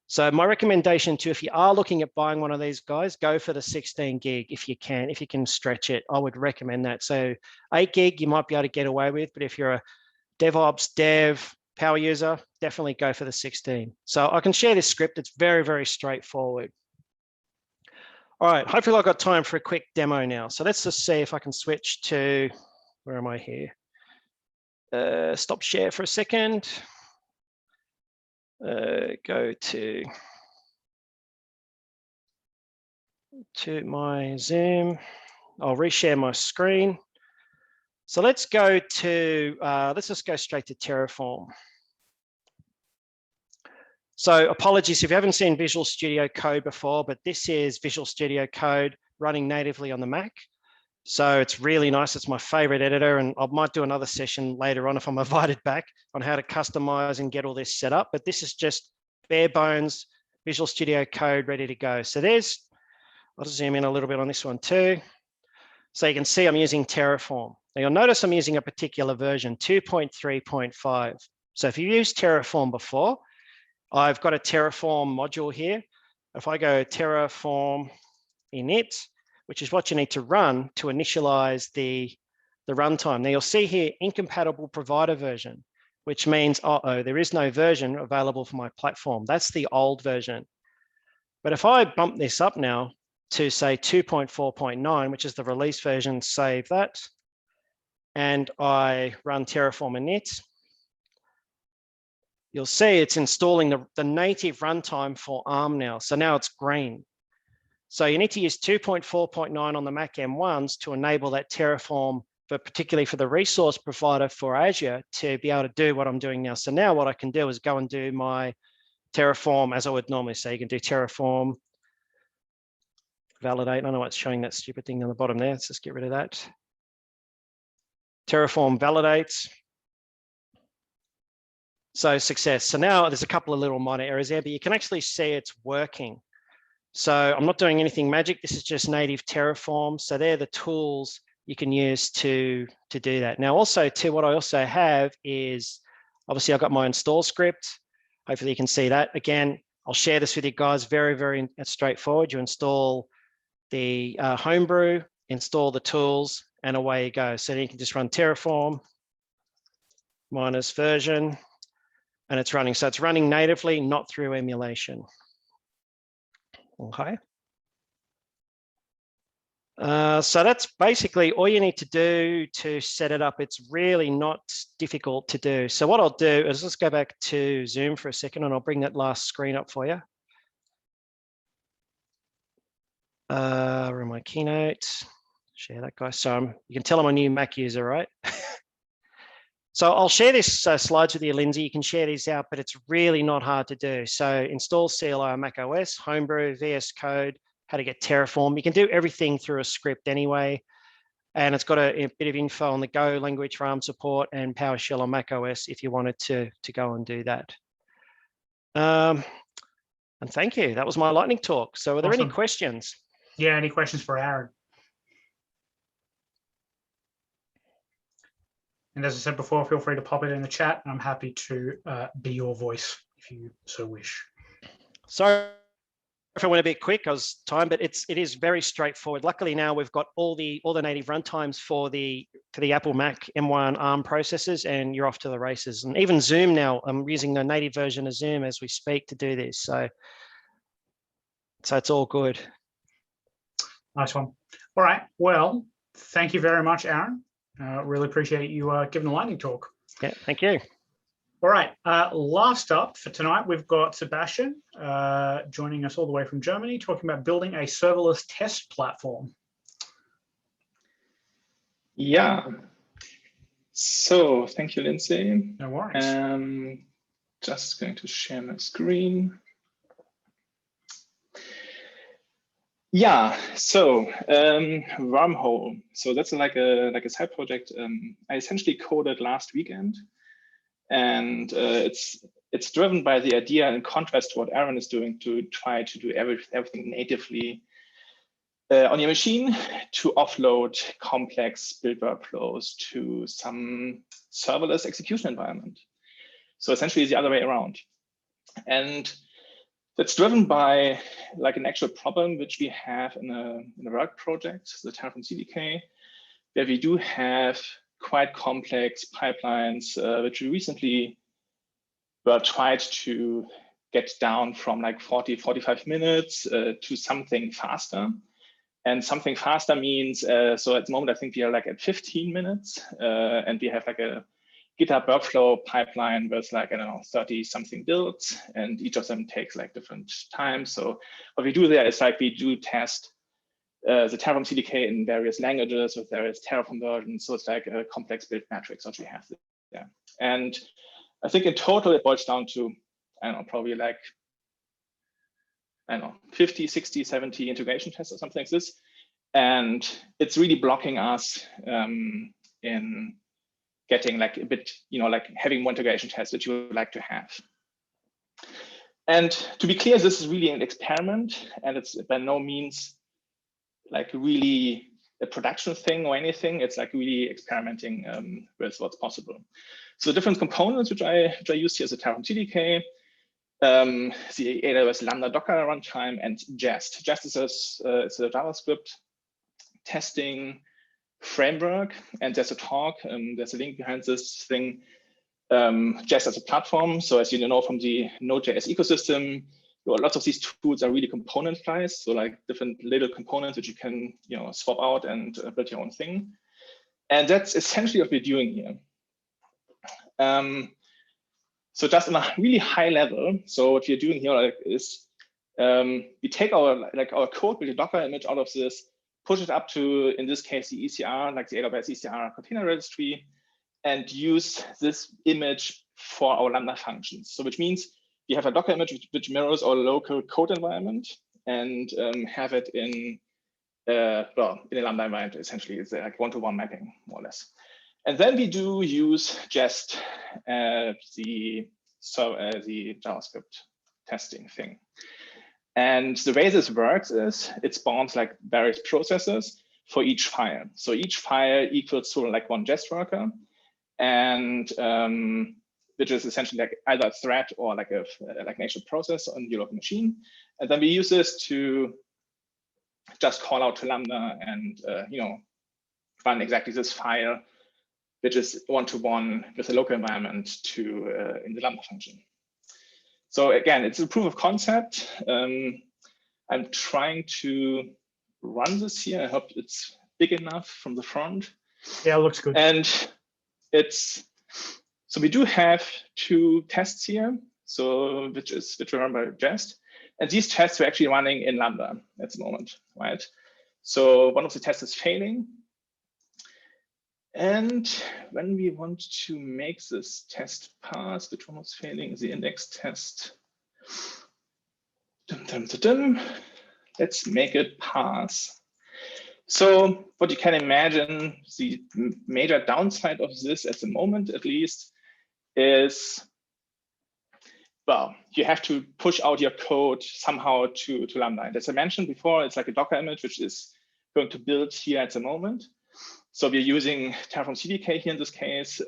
So my recommendation too, if you are looking at buying one of these guys, go for the 16 gig if you can stretch it. I would recommend that. So 8 gig you might be able to get away with, but if you're a DevOps, dev, power user, definitely go for the 16. So I can share this script. It's very, very straightforward. All right, hopefully I've got time for a quick demo now. So let's just see if I can switch to, where am I here? Stop share for a second. Go to my Zoom. I'll reshare my screen. So let's go to, let's just go straight to Terraform. So apologies if you haven't seen Visual Studio Code before, but this is Visual Studio Code running natively on the Mac. So it's really nice. It's my favorite editor, and I might do another session later on if I'm invited back on how to customize and get all this set up. But this is just bare bones Visual Studio Code ready to go. So there's, I'll just zoom in a little bit on this one too. So you can see I'm using Terraform. Now you'll notice I'm using a particular version, 2.3.5. So if you've used Terraform before, I've got a Terraform module here. If I go Terraform init, which is what you need to run to initialize the runtime. Now you'll see here, incompatible provider version, which means, there is no version available for my platform. That's the old version. But if I bump this up now to say 2.4.9, which is the release version, save that, and I run Terraform init, you'll see it's installing the native runtime for ARM now. So now it's green. So you need to use 2.4.9 on the Mac M1s to enable that Terraform, particularly for the resource provider for Azure, to be able to do what I'm doing now. So now what I can do is go and do my Terraform as I would normally say. You can do Terraform, validate. I know it's showing that stupid thing on the bottom there. Let's just get rid of that. Terraform validates. So success. So now there's a couple of little minor errors there, but you can actually see it's working. So I'm not doing anything magic. This is just native Terraform. So they're the tools you can use to do that. Now also too, what I also have is, obviously I've got my install script. Hopefully you can see that. Again, I'll share this with you guys. Very, very straightforward. You install the Homebrew, install the tools, and away you go. So you can just run Terraform minus version, and it's running. So it's running natively, not through emulation. Okay. So that's basically all you need to do to set it up. It's really not difficult to do. So what I'll do is let's go back to Zoom for a second, and I'll bring that last screen up for you. In my Keynote, share that guy. So you can tell I'm a new Mac user, right? So I'll share this slides with you, Lindsay. You can share these out, but it's really not hard to do. So install CLI on Mac OS, Homebrew, VS Code, how to get Terraform. You can do everything through a script anyway. And it's got a bit of info on the Go language for ARM support and PowerShell on Mac OS if you wanted to go and do that. And thank you. That was my lightning talk. So are there any questions? Yeah, any questions for Aaron? And as I said before, feel free to pop it in the chat. I'm happy to be your voice if you so wish. Sorry if I went a bit quick, I was timed, but it is very straightforward. Luckily now we've got all the native runtimes for the Apple Mac M1 ARM processors, and you're off to the races. And even Zoom now, I'm using the native version of Zoom as we speak to do this. So it's all good. Nice one. All right. Well, thank you very much, Aaron. Really appreciate you giving the lightning talk. Yeah, thank you. All right. Last up for tonight, we've got Sebastian joining us all the way from Germany, talking about building a serverless test platform. Yeah. So thank you, Lindsay. No worries. Just going to share my screen. Yeah, so Wormhole. So that's like a side project I essentially coded last weekend, and it's driven by the idea, in contrast to what Aaron is doing, to try to do everything natively on your machine, to offload complex build workflows to some serverless execution environment. So essentially, it's the other way around, and that's driven by like an actual problem which we have in a work project, the Terraform CDK, where we do have quite complex pipelines, which we recently tried to get down from like 40, 45 minutes to something faster. And something faster means, so at the moment, I think we are like at 15 minutes, and we have like a GitHub workflow pipeline with like, I don't know, 30 something builds, and each of them takes like different times. So what we do there is like we do test the Terraform CDK in various languages with various Terraform versions. So it's like a complex build matrix that we have there. And I think in total, it boils down to, I don't know, probably like, I don't know, 50, 60, 70 integration tests or something like this. And it's really blocking us in getting like a bit, like having more integration tests that you would like to have. And to be clear, this is really an experiment, and it's by no means like really a production thing or anything. It's like really experimenting with what's possible. So the different components which I use here is the Terraform CDK, the AWS Lambda Docker runtime, and Jest. Jest is it's a JavaScript testing framework, and there's a talk, there's a link behind this thing, Jest as a platform. So as you know from the Node.js ecosystem, lots of these tools are really componentized, so like different little components that you can swap out and build your own thing. And that's essentially what we're doing here. So just on a really high level, so what we're doing here is we take our code with a Docker image out of this, push it up to, in this case, the ECR, like the AWS ECR container registry, and use this image for our Lambda functions. So which means we have a Docker image which mirrors our local code environment, and have it in a Lambda environment. Essentially, it's like one-to-one mapping, more or less. And then we do use Jest, the JavaScript testing thing. And the way this works is it spawns like various processes for each file. So each file equals to like one Jest worker, and which is essentially like either a thread or like an actual process on your local machine. And then we use this to just call out to Lambda and run exactly this file which is one-to-one with a local environment to in the Lambda function. So again, it's a proof of concept. I'm trying to run this here. I hope it's big enough from the front. Yeah, it looks good. And so we do have 2 tests here, so which are run by Jest. And these tests are actually running in Lambda at the moment, right? So one of the tests is failing. And when we want to make this test pass, which one was failing, the index test. Let's make it pass. So what you can imagine, the major downside of this at the moment, at least, is, well, you have to push out your code somehow to Lambda. And as I mentioned before, it's like a Docker image, which is going to build here at the moment. So we're using Terraform CDK here in this case,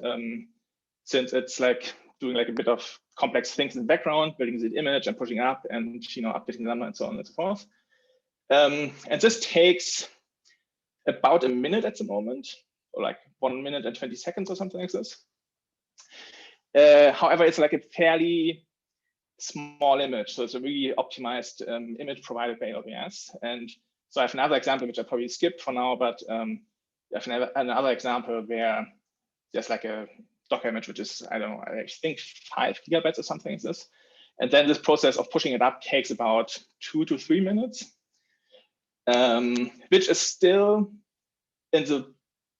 since it's like doing like a bit of complex things in the background, building the image and pushing up and updating Lambda and so on and so forth. And this takes about a minute at the moment, or like 1 minute and 20 seconds or something like this. However, it's like a fairly small image. So it's a really optimized image provided by AWS. And so I have another example, which I probably skipped for now, but I have another example where there's like a Docker image, which is, I don't know, I think 5 gigabytes or something like this. And then this process of pushing it up takes about 2 to 3 minutes, which is still in the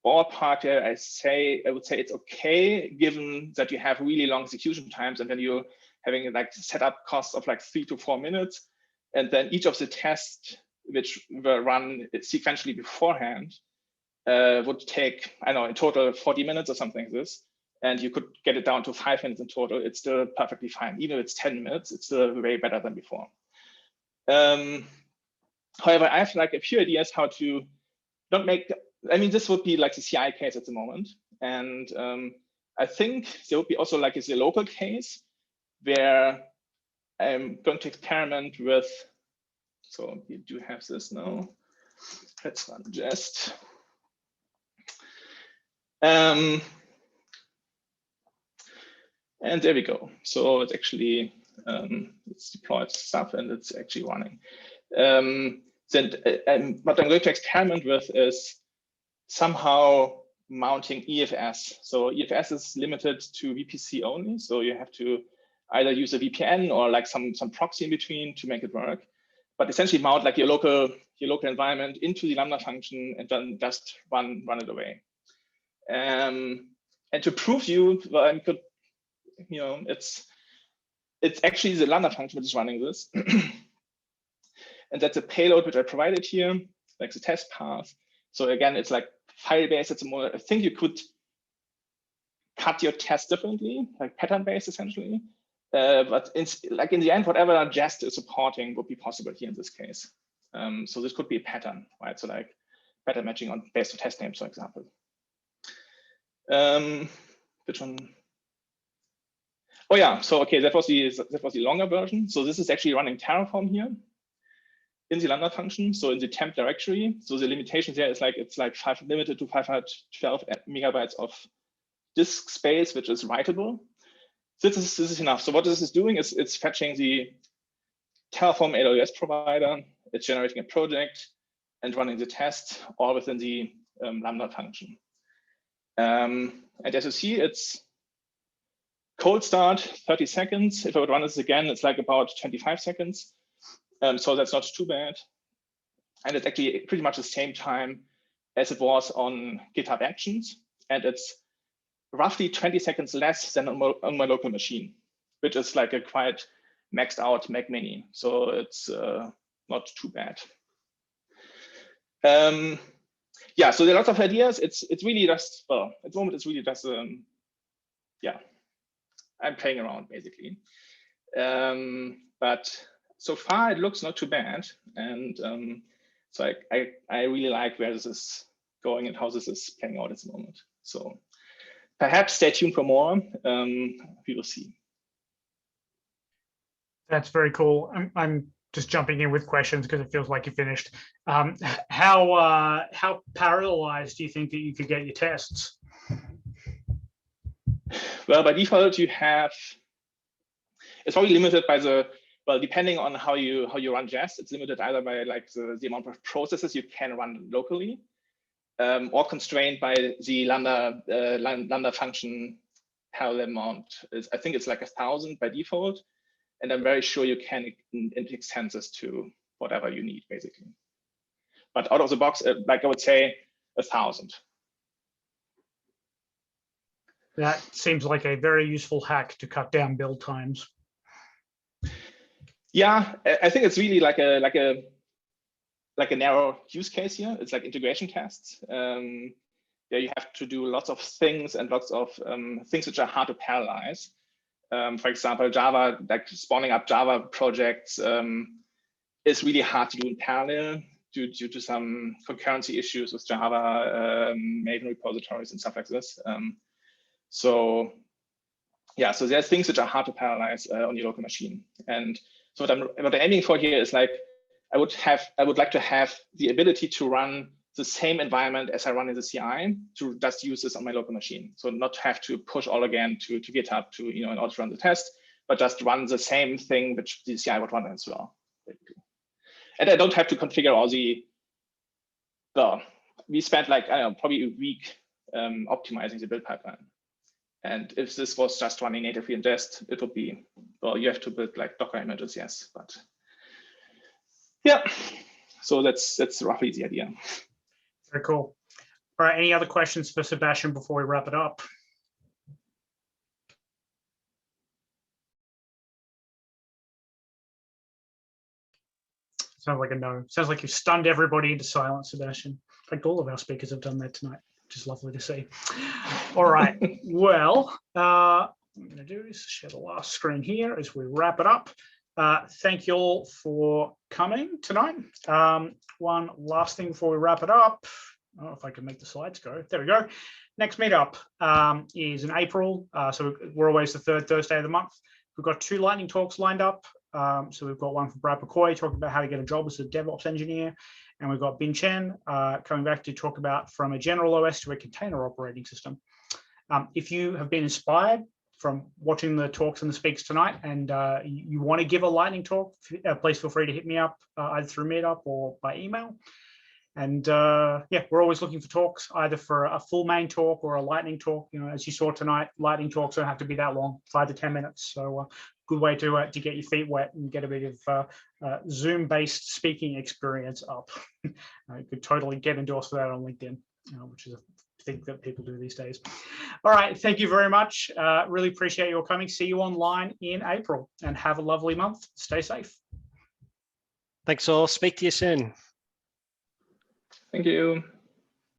ballpark there. I would say it's okay, given that you have really long execution times, and then you're having like setup costs of like 3 to 4 minutes. And then each of the tests which were run sequentially beforehand would take, I don't know, in total 40 minutes or something like this. And you could get it down to 5 minutes in total. It's still perfectly fine. Even if it's 10 minutes, it's still way better than before. However, I have like a few ideas how to not make, I mean, this would be like the CI case at the moment. And I think there would be also like a local case where I'm going to experiment with, so we do have this now. Let's run Jest. And there we go. So it's actually, it's deployed stuff and it's actually running. Then what I'm going to experiment with is somehow mounting EFS. So EFS is limited to VPC only. So you have to either use a VPN or like some proxy in between to make it work. But essentially mount like your local environment into the Lambda function and then just run it away. And to prove you, well, I could, it's actually the Lambda function which is running this. And that's a payload which I provided here, like the test path. So again, it's like file-based. It's more, I think you could cut your test differently, like pattern-based essentially. But in the end, whatever Jest is supporting would be possible here in this case. So this could be a pattern, right? So like pattern matching based on test names, for example. Which one? Oh yeah, so okay, that was the longer version. So this is actually running Terraform here in the Lambda function. So in the temp directory. So the limitation there is like it's like limited to 512 megabytes of disk space, which is writable. This is enough. So what this is doing is it's fetching the Terraform AWS provider. It's generating a project and running the test all within the Lambda function. And as you see, it's cold start, 30 seconds. If I would run this again, it's like about 25 seconds. So that's not too bad. And it's actually pretty much the same time as it was on GitHub Actions. And it's roughly 20 seconds less than on my local machine, which is like a quite maxed out Mac Mini. So it's not too bad. Yeah, so there are lots of ideas. It's really just, well, at the moment, it's really just, yeah, I'm playing around basically. But so far it looks not too bad. And so I really like where this is going and how this is playing out at the moment. So perhaps stay tuned for more. We will see. That's very cool. I'm just jumping in with questions because it feels like you finished. How parallelized do you think that you could get your tests? Well, by default, you have, it's probably limited by the, well, depending on how you run Jest, it's limited either by like the amount of processes you can run locally, or constrained by the lambda function parallel amount. I think it's like 1,000 by default, and I'm very sure you can extend this to whatever you need, basically. But out of the box, like I would say, 1,000. That seems like a very useful hack to cut down build times. Yeah, I think it's really like a narrow use case here. It's like integration tests. Yeah, you have to do lots of things and lots of things which are hard to parallelize. For example, Java, like spawning up Java projects is really hard to do in parallel due to some concurrency issues with Java Maven repositories and stuff like this. So yeah, so there's things which are hard to parallelize on your local machine. And so what I'm aiming for here is like, I would like to have the ability to run the same environment as I run in the CI to just use this on my local machine. So not have to push all again to GitHub to, in order to run the test, but just run the same thing which the CI would run as well. And I don't have to configure all well, we spent like, I don't know, probably a week optimizing the build pipeline. And if this was just running natively in Jest, it would be, well, you have to build like Docker images, yes, but yeah. So that's roughly the idea. Very cool. All right, any other questions for Sebastian before we wrap it up? Sounds like a no. Sounds like you've stunned everybody into silence, Sebastian. In fact, all of our speakers have done that tonight, which is lovely to see. All right, well, what I'm going to do is share the last screen here as we wrap it up. Thank you all for coming tonight. One last thing before we wrap it up. I don't know if I can make the slides go. There we go. Next meetup is in April. So we're always the third Thursday of the month. We've got 2 lightning talks lined up. So we've got one from Brad McCoy talking about how to get a job as a DevOps engineer. And we've got Bin Chen coming back to talk about from a general OS to a container operating system. If you have been inspired from watching the talks and the speaks tonight and you want to give a lightning talk, please feel free to hit me up either through Meetup or by email. And yeah, we're always looking for talks, either for a full main talk or a lightning talk. As you saw tonight, lightning talks don't have to be that long, 5 to 10 minutes. So good way to get your feet wet and get a bit of Zoom-based speaking experience up. You could totally get endorsed for that on LinkedIn, which is a thing that people do these days. All right, thank you very much. Really appreciate your coming. See you online in April and have a lovely month. Stay safe. Thanks all. Speak to you soon. Thank you.